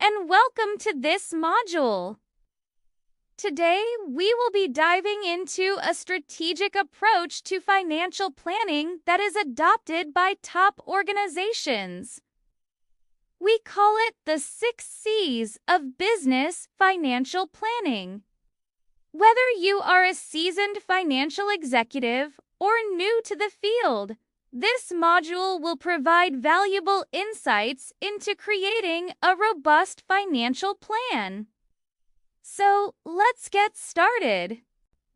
and welcome to this module. Today, we will be diving into a strategic approach to financial planning that is adopted by top organizations. We call it the 6 C's of business financial planning. Whether you are a seasoned financial executive or new to the field, this module will provide valuable insights into creating a robust financial plan. So, let's get started.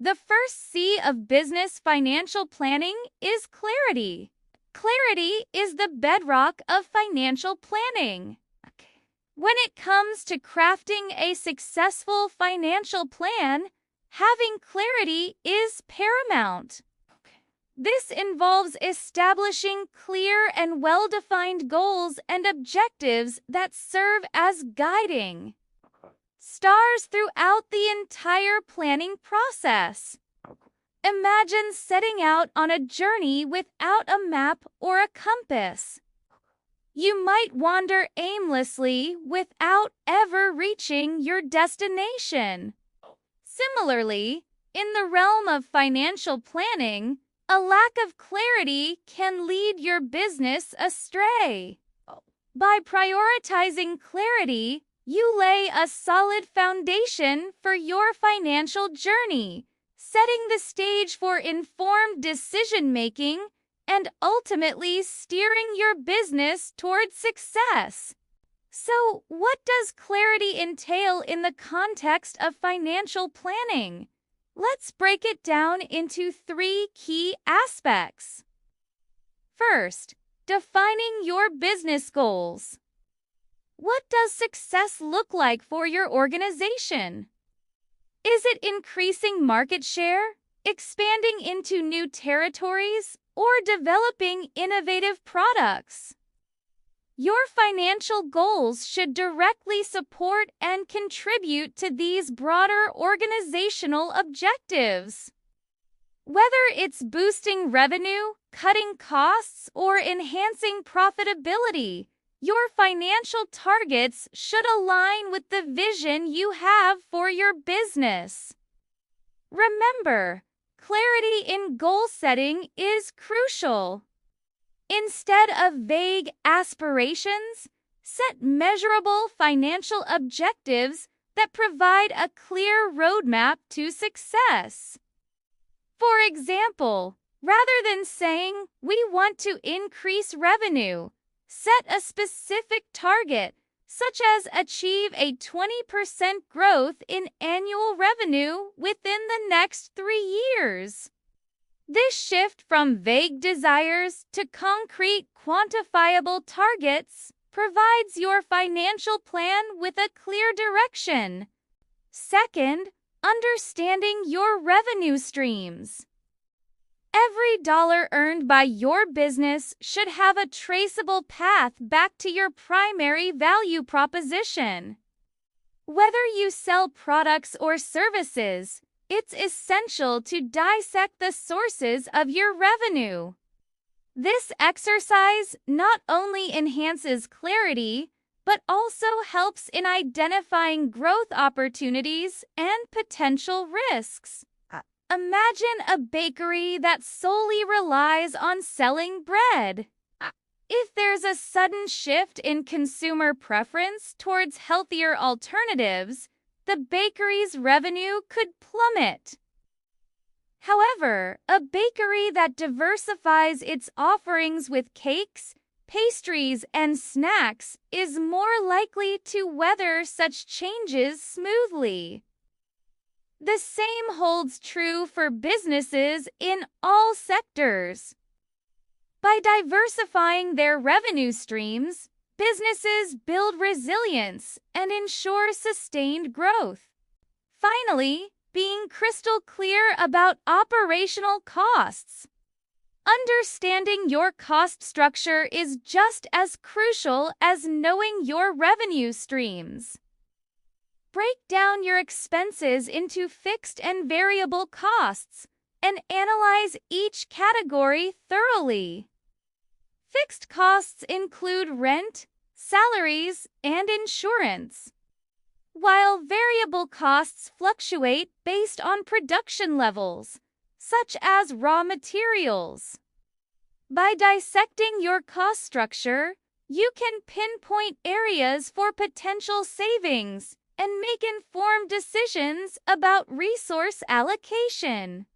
The first C of business financial planning is clarity. Clarity is the bedrock of financial planning. When it comes to crafting a successful financial plan, having clarity is paramount. This involves establishing clear and well-defined goals and objectives that serve as guiding stars throughout the entire planning process. Imagine setting out on a journey without a map or a compass. You might wander aimlessly without ever reaching your destination. Similarly, in the realm of financial planning, a lack of clarity can lead your business astray. By prioritizing clarity, you lay a solid foundation for your financial journey, setting the stage for informed decision-making and ultimately steering your business towards success. So, what does clarity entail in the context of financial planning? Let's break it down into 3 key aspects. First, defining your business goals. What does success look like for your organization? Is it increasing market share, expanding into new territories, or developing innovative products? Your financial goals should directly support and contribute to these broader organizational objectives. Whether it's boosting revenue, cutting costs, or enhancing profitability, your financial targets should align with the vision you have for your business. Remember, clarity in goal setting is crucial. Instead of vague aspirations, set measurable financial objectives that provide a clear roadmap to success. For example, rather than saying, "We want to increase revenue," set a specific target, such as achieve a 20% growth in annual revenue within the next 3 years. This shift from vague desires to concrete, quantifiable targets provides your financial plan with a clear direction. Second, understanding your revenue streams. Every dollar earned by your business should have a traceable path back to your primary value proposition. Whether you sell products or services, it's essential to dissect the sources of your revenue. This exercise not only enhances clarity, but also helps in identifying growth opportunities and potential risks. Imagine a bakery that solely relies on selling bread. If there's a sudden shift in consumer preference towards healthier alternatives, the bakery's revenue could plummet. However, a bakery that diversifies its offerings with cakes, pastries, and snacks is more likely to weather such changes smoothly. The same holds true for businesses in all sectors. By diversifying their revenue streams, businesses build resilience and ensure sustained growth. Finally, being crystal clear about operational costs. Understanding your cost structure is just as crucial as knowing your revenue streams. Break down your expenses into fixed and variable costs and analyze each category thoroughly. Fixed costs include rent, salaries, and insurance. While variable costs fluctuate based on production levels, such as raw materials. By dissecting your cost structure, you can pinpoint areas for potential savings and make informed decisions about resource allocation.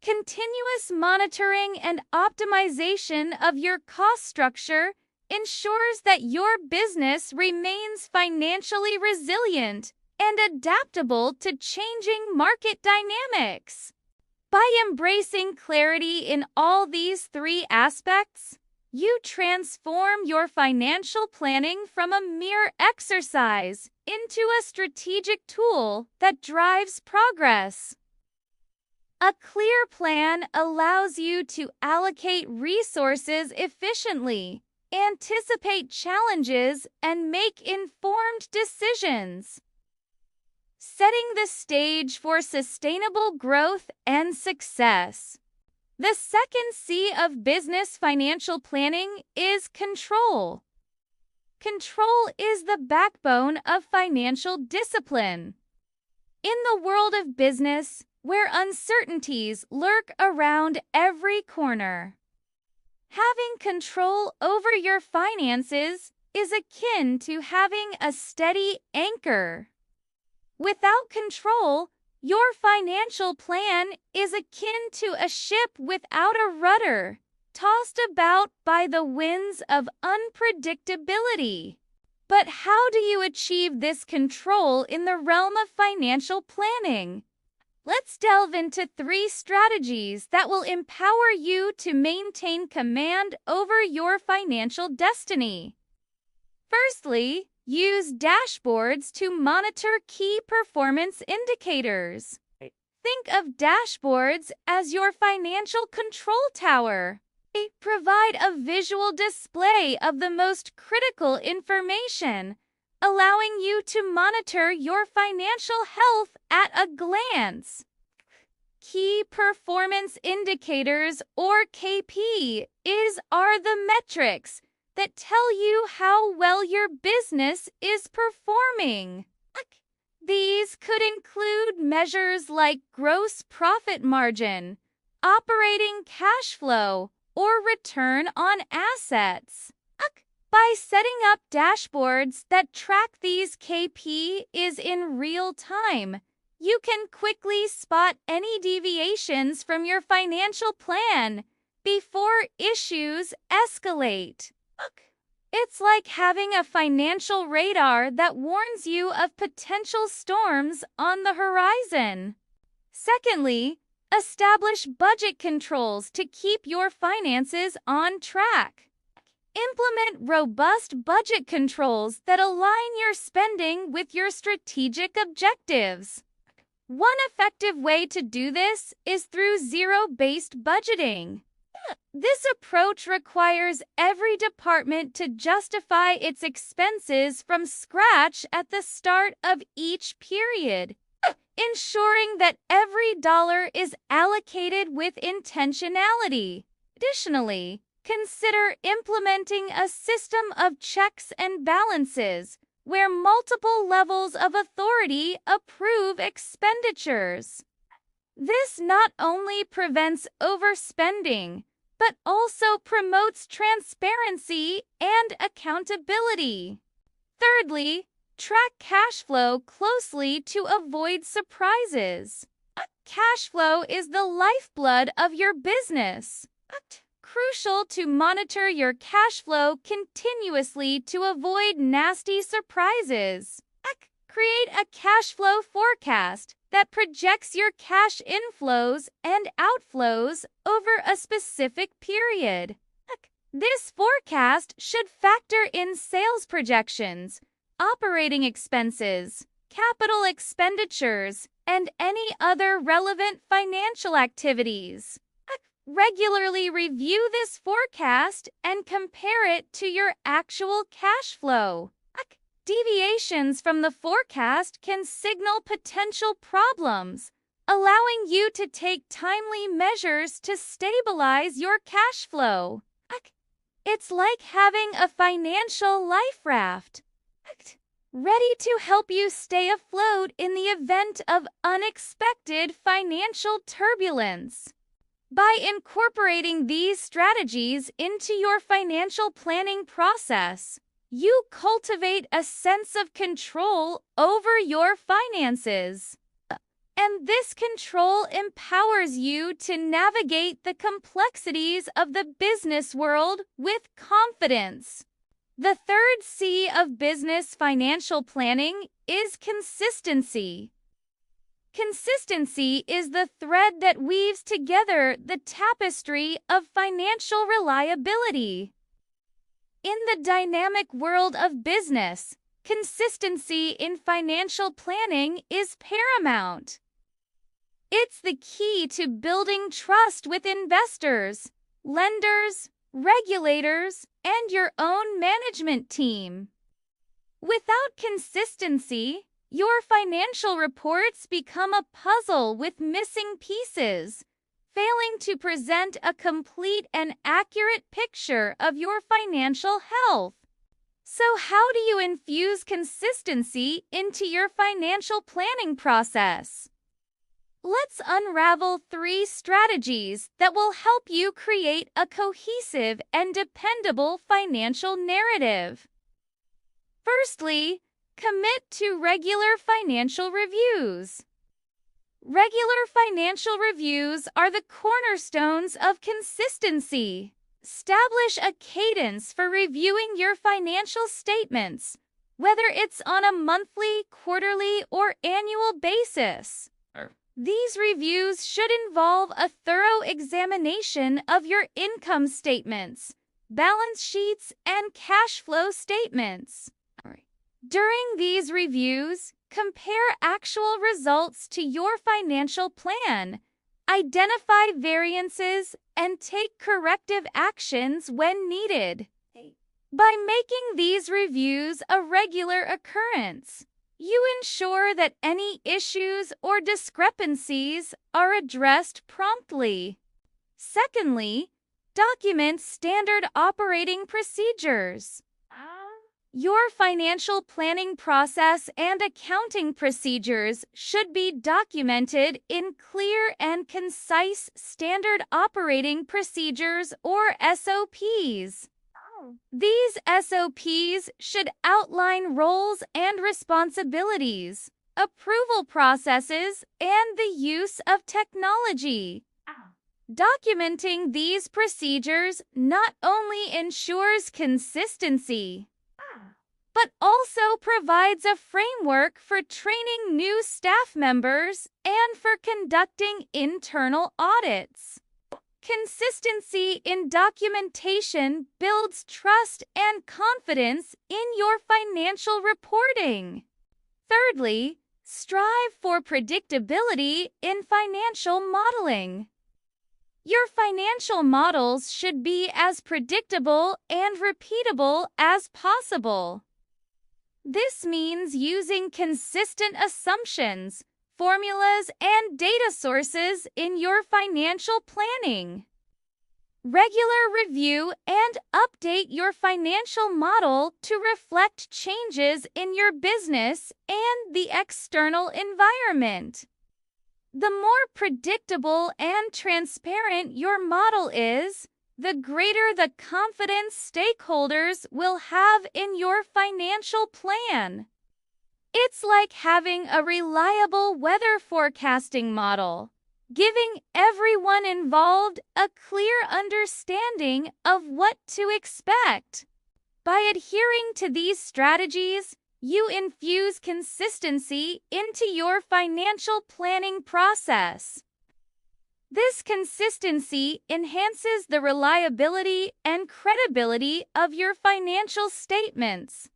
Continuous monitoring and optimization of your cost structure ensures that your business remains financially resilient and adaptable to changing market dynamics. By embracing clarity in all these three aspects, you transform your financial planning from a mere exercise into a strategic tool that drives progress. A clear plan allows you to allocate resources efficiently, anticipate challenges, and make informed decisions, setting the stage for sustainable growth and success. The second C of business financial planning is control. Control is the backbone of financial discipline. In the world of business, where uncertainties lurk around every corner, having control over your finances is akin to having a steady anchor. Without control, your financial plan is akin to a ship without a rudder, tossed about by the winds of unpredictability. But how do you achieve this control in the realm of financial planning? Let's delve into 3 strategies that will empower you to maintain command over your financial destiny. Firstly, use dashboards to monitor key performance indicators. Think of dashboards as your financial control tower. They provide a visual display of the most critical information, allowing you to monitor your financial health at a glance. Key performance indicators, or KPIs, are the metrics that tell you how well your business is performing. These could include measures like gross profit margin, operating cash flow, or return on assets. By setting up dashboards that track these KPIs in real time, you can quickly spot any deviations from your financial plan before issues escalate. It's like having a financial radar that warns you of potential storms on the horizon. Secondly, establish budget controls to keep your finances on track. Implement robust budget controls that align your spending with your strategic objectives. One effective way to do this is through zero-based budgeting. This approach requires every department to justify its expenses from scratch at the start of each period, ensuring that every dollar is allocated with intentionality. Additionally, consider implementing a system of checks and balances where multiple levels of authority approve expenditures. This not only prevents overspending, but also promotes transparency and accountability. Thirdly, track cash flow closely to avoid surprises. Cash flow is the lifeblood of your business. Crucial to monitor your cash flow continuously to avoid nasty surprises. Create a cash flow forecast that projects your cash inflows and outflows over a specific period. This forecast should factor in sales projections, operating expenses, capital expenditures, and any other relevant financial activities. Regularly review this forecast and compare it to your actual cash flow. Deviations from the forecast can signal potential problems, allowing you to take timely measures to stabilize your cash flow. It's like having a financial life raft. ready to help you stay afloat in the event of unexpected financial turbulence. By incorporating these strategies into your financial planning process, you cultivate a sense of control over your finances. And this control empowers you to navigate the complexities of the business world with confidence. The third C of business financial planning is consistency. Consistency is the thread that weaves together the tapestry of financial reliability. In the dynamic world of business, consistency in financial planning is paramount. It's the key to building trust with investors, lenders, regulators, and your own management team. Without consistency, your financial reports become a puzzle with missing pieces, failing to present a complete and accurate picture of your financial health. So, how do you infuse consistency into your financial planning process? Let's unravel 3 strategies that will help you create a cohesive and dependable financial narrative. Firstly, commit to regular financial reviews. Regular financial reviews are the cornerstones of consistency. Establish a cadence for reviewing your financial statements, whether it's on a monthly, quarterly, or annual basis. These reviews should involve a thorough examination of your income statements, balance sheets, and cash flow statements. During these reviews, compare actual results to your financial plan, identify variances, and take corrective actions when needed. By making these reviews a regular occurrence, you ensure that any issues or discrepancies are addressed promptly. Secondly, document standard operating procedures. Your financial planning process and accounting procedures should be documented in clear and concise standard operating procedures or SOPs. These SOPs should outline roles and responsibilities, approval processes, and the use of technology. Documenting these procedures not only ensures consistency, but also provides a framework for training new staff members and for conducting internal audits. Consistency in documentation builds trust and confidence in your financial reporting. Thirdly, strive for predictability in financial modeling. Your financial models should be as predictable and repeatable as possible. This means using consistent assumptions, formulas, and data sources in your financial planning. Regular review and update your financial model to reflect changes in your business and the external environment. The more predictable and transparent your model is, the greater the confidence stakeholders will have in your financial plan. It's like having a reliable weather forecasting model, giving everyone involved a clear understanding of what to expect. By adhering to these strategies, you infuse consistency into your financial planning process. This consistency enhances the reliability and credibility of your financial statements,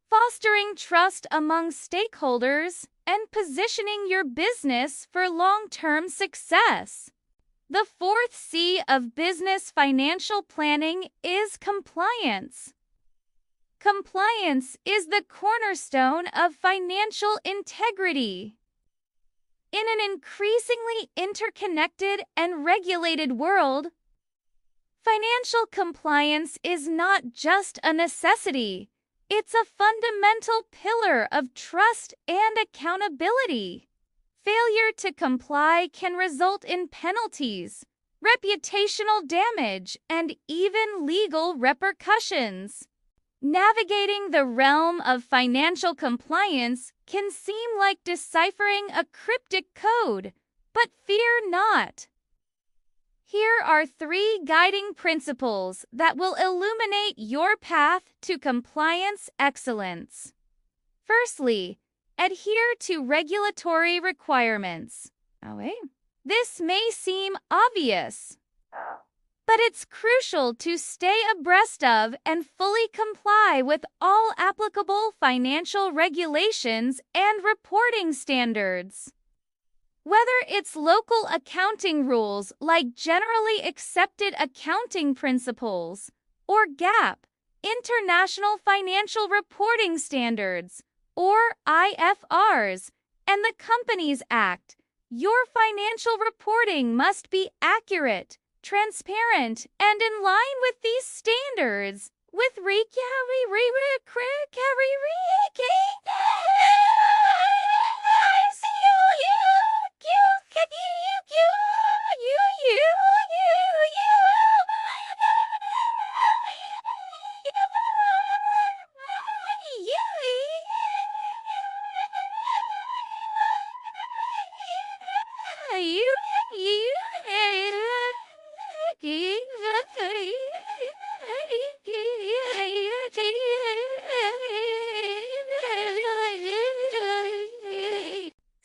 fostering trust among stakeholders and positioning your business for long-term success. The fourth C of business financial planning is compliance. Compliance is the cornerstone of financial integrity. In an increasingly interconnected and regulated world, financial compliance is not just a necessity, It's a fundamental pillar of trust and accountability. Failure to comply can result in penalties, reputational damage, and even legal repercussions. Navigating the realm of financial compliance can seem like deciphering a cryptic code, but fear not. Here are 3 guiding principles that will illuminate your path to compliance excellence. Firstly, adhere to regulatory requirements. This may seem obvious, but it's crucial to stay abreast of and fully comply with all applicable financial regulations and reporting standards. Whether it's local accounting rules like Generally Accepted Accounting Principles or GAAP, International Financial Reporting Standards, or IFRS, and the Companies Act, your financial reporting must be accurate, transparent, and in line with these standards. With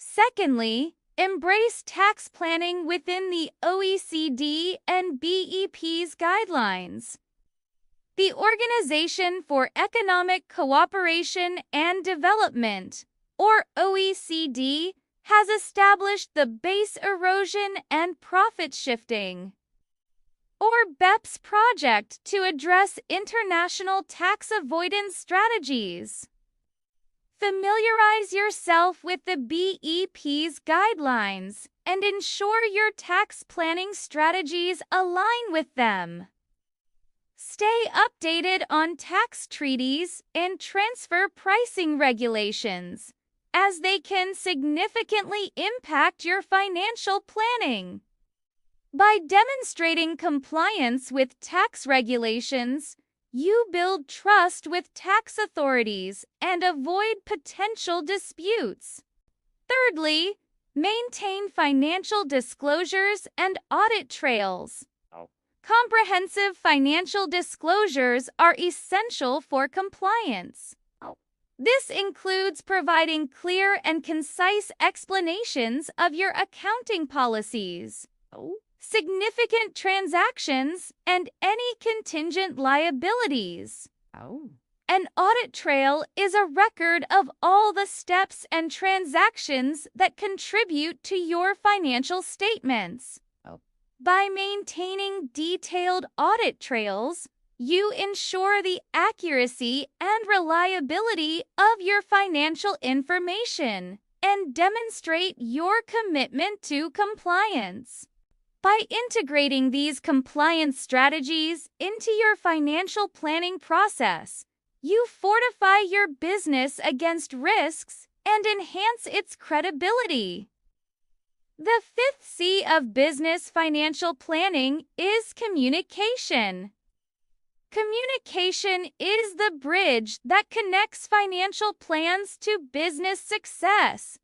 Secondly, embrace tax planning within the OECD and BEP's guidelines. The Organization for Economic Cooperation and Development, or OECD, has established the Base Erosion and Profit Shifting, or BEPS project to address international tax avoidance strategies. Familiarize yourself with the BEP's guidelines and ensure your tax planning strategies align with them. Stay updated on tax treaties and transfer pricing regulations, as they can significantly impact your financial planning. By demonstrating compliance with tax regulations, you build trust with tax authorities and avoid potential disputes. Thirdly, maintain financial disclosures and audit trails. Comprehensive financial disclosures are essential for compliance. This includes providing clear and concise explanations of your accounting policies, significant transactions, and any contingent liabilities. An audit trail is a record of all the steps and transactions that contribute to your financial statements. By maintaining detailed audit trails, you ensure the accuracy and reliability of your financial information and demonstrate your commitment to compliance. By integrating these compliance strategies into your financial planning process, you fortify your business against risks and enhance its credibility. The 5th C of business financial planning is communication. Communication is the bridge that connects financial plans to business success.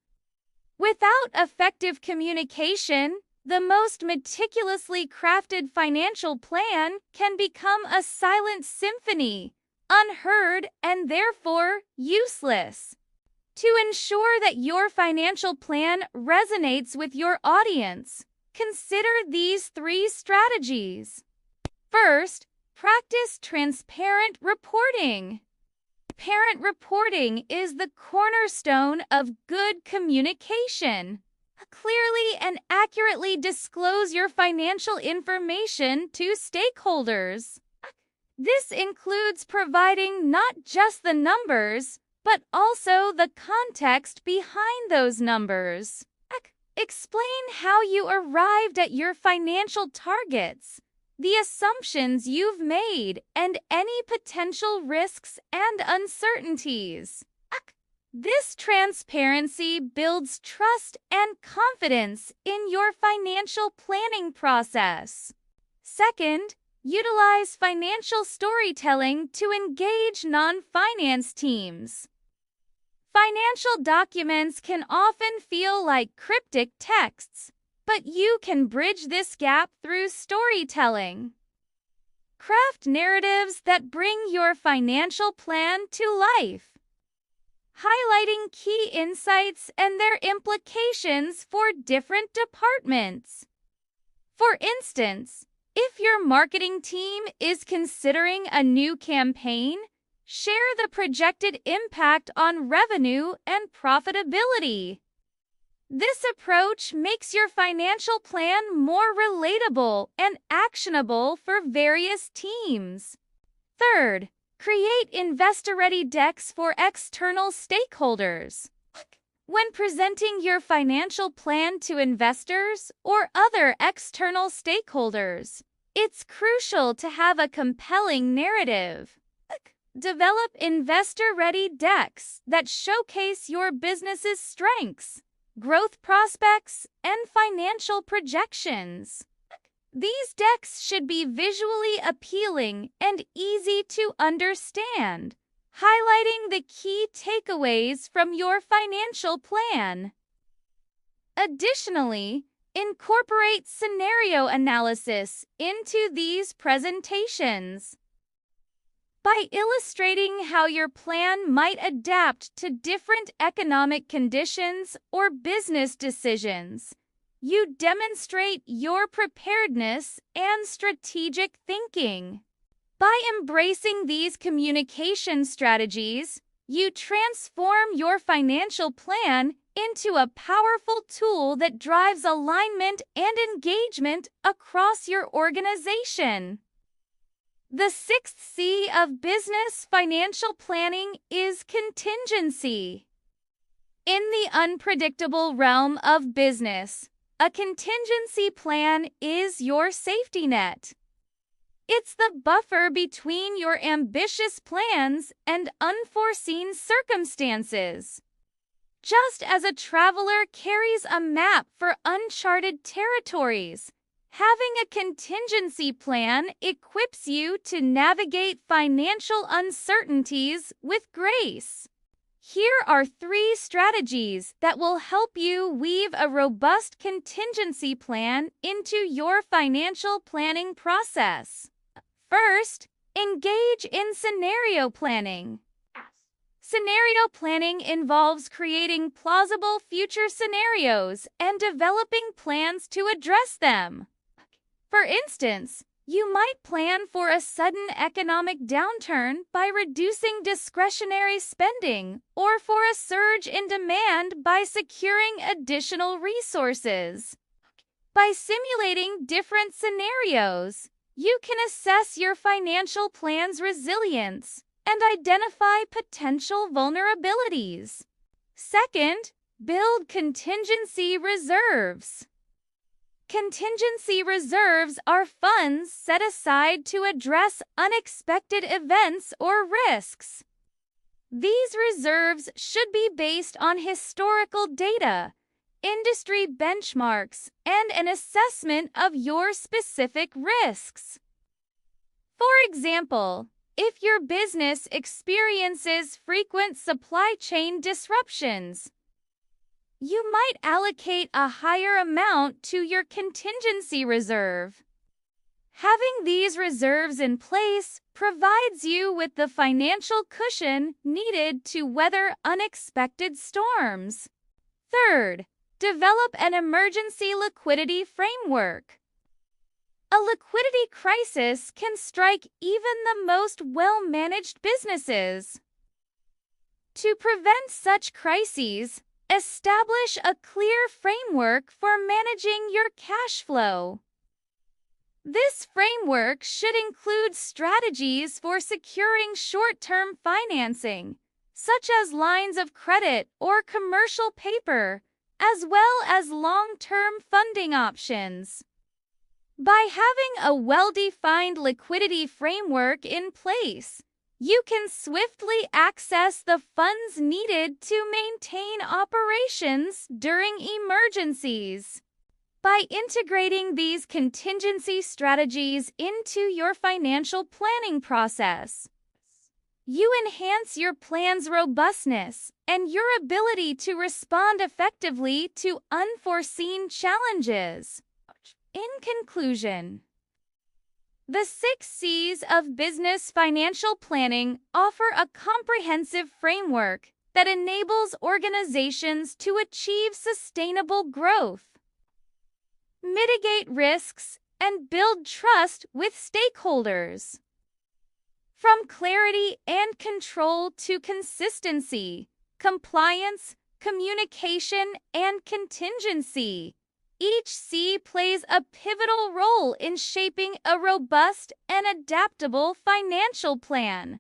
Without effective communication, the most meticulously crafted financial plan can become a silent symphony, unheard and therefore useless. To ensure that your financial plan resonates with your audience, consider these 3 strategies. First, practice transparent reporting. Transparent reporting is the cornerstone of good communication. Clearly and accurately disclose your financial information to stakeholders. This includes providing not just the numbers, but also the context behind those numbers. Explain how you arrived at your financial targets, the assumptions you've made, and any potential risks and uncertainties. This transparency builds trust and confidence in your financial planning process. Second, utilize financial storytelling to engage non-finance teams. Financial documents can often feel like cryptic texts, but you can bridge this gap through storytelling. Craft narratives that bring your financial plan to life, highlighting key insights and their implications for different departments. For instance, if your marketing team is considering a new campaign, share the projected impact on revenue and profitability. This approach makes your financial plan more relatable and actionable for various teams. Third, create investor-ready decks for external stakeholders. When presenting your financial plan to investors or other external stakeholders, it's crucial to have a compelling narrative. Develop investor-ready decks that showcase your business's strengths, growth prospects, and financial projections. These decks should be visually appealing and easy to understand, highlighting the key takeaways from your financial plan. Additionally, incorporate scenario analysis into these presentations. By illustrating how your plan might adapt to different economic conditions or business decisions, you demonstrate your preparedness and strategic thinking. By embracing these communication strategies, you transform your financial plan into a powerful tool that drives alignment and engagement across your organization. The sixth C of business financial planning is contingency. In the unpredictable realm of business, a contingency plan is your safety net. It's the buffer between your ambitious plans and unforeseen circumstances. Just as a traveler carries a map for uncharted territories, having a contingency plan equips you to navigate financial uncertainties with grace. Here are 3 strategies that will help you weave a robust contingency plan into your financial planning process. First, engage in scenario planning. Scenario planning involves creating plausible future scenarios and developing plans to address them. For instance, you might plan for a sudden economic downturn by reducing discretionary spending, or for a surge in demand by securing additional resources. By simulating different scenarios, you can assess your financial plan's resilience and identify potential vulnerabilities. Second, build contingency reserves. Contingency reserves are funds set aside to address unexpected events or risks. These reserves should be based on historical data, industry benchmarks, and an assessment of your specific risks. For example, if your business experiences frequent supply chain disruptions, you might allocate a higher amount to your contingency reserve. Having these reserves in place provides you with the financial cushion needed to weather unexpected storms. Third, develop an emergency liquidity framework. A liquidity crisis can strike even the most well-managed businesses. To prevent such crises, establish a clear framework for managing your cash flow. This framework should include strategies for securing short-term financing, such as lines of credit or commercial paper, as well as long-term funding options. By having a well-defined liquidity framework in place, you can swiftly access the funds needed to maintain operations during emergencies. By integrating these contingency strategies into your financial planning process, you enhance your plan's robustness and your ability to respond effectively to unforeseen challenges. In conclusion, the 6 C's of business financial planning offer a comprehensive framework that enables organizations to achieve sustainable growth, mitigate risks, and build trust with stakeholders. From clarity and control to consistency, compliance, communication, and contingency, each C plays a pivotal role in shaping a robust and adaptable financial plan.